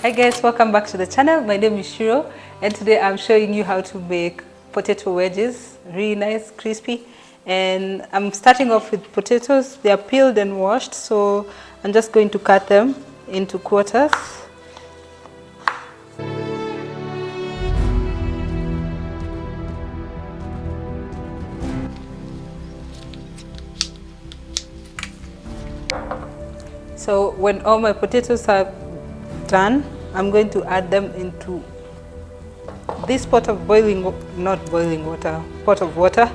Hi guys, welcome back to the channel. My name is Shiro and today I'm showing you how to make potato wedges. Really nice, crispy. And I'm starting off with potatoes. They are peeled and washed, so I'm just going to cut them into quarters. So when all my potatoes are done, I'm going to add them into this pot of pot of water,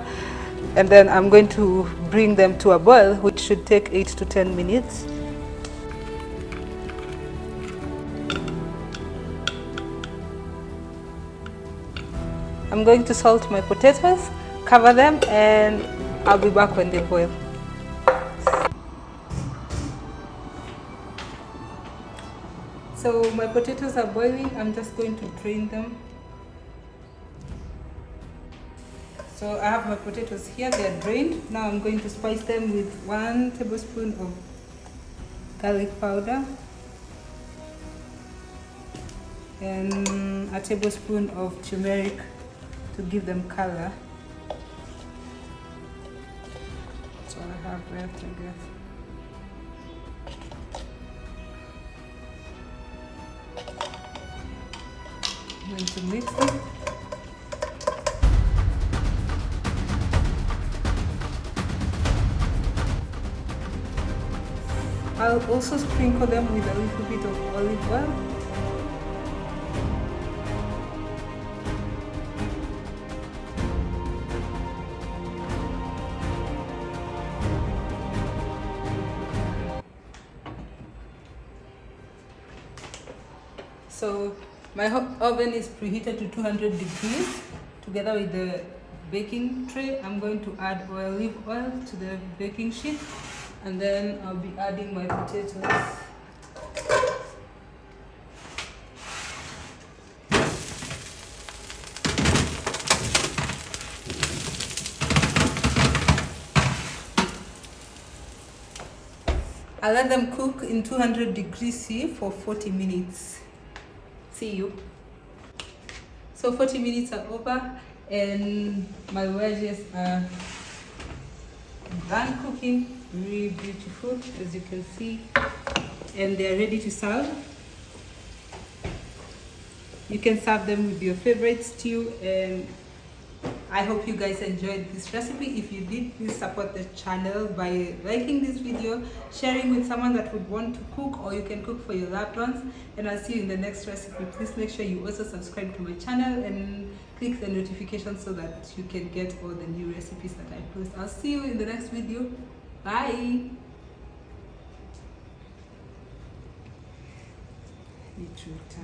and then I'm going to bring them to a boil, which should take 8 to 10 minutes. I'm going to salt my potatoes, cover them, and I'll be back when they boil. So my potatoes are boiling. I'm just going to drain them. So I have my potatoes here, they are drained. Now I'm going to spice them with 1 tablespoon of garlic powder and a tablespoon of turmeric to give them color. That's all I have left, I guess. I'm going to mix them. I'll also sprinkle them with a little bit of olive oil. So my oven is preheated to 200 degrees. Together with the baking tray, I'm going to add olive oil to the baking sheet, and then I'll be adding my potatoes. I'll let them cook in 200 degrees C for 40 minutes. See you. So 40 minutes are over and my wedges are done cooking. Really beautiful, as you can see, and they are ready to serve. You can serve them with your favorite stew, and I hope you guys enjoyed this recipe. If you did, please support the channel by liking this video, sharing with someone that would want to cook, or you can cook for your loved ones. And I'll see you in the next recipe. Please make sure you also subscribe to my channel and click the notification so that you can get all the new recipes that I post. I'll see you in the next video. Bye. Beetroot.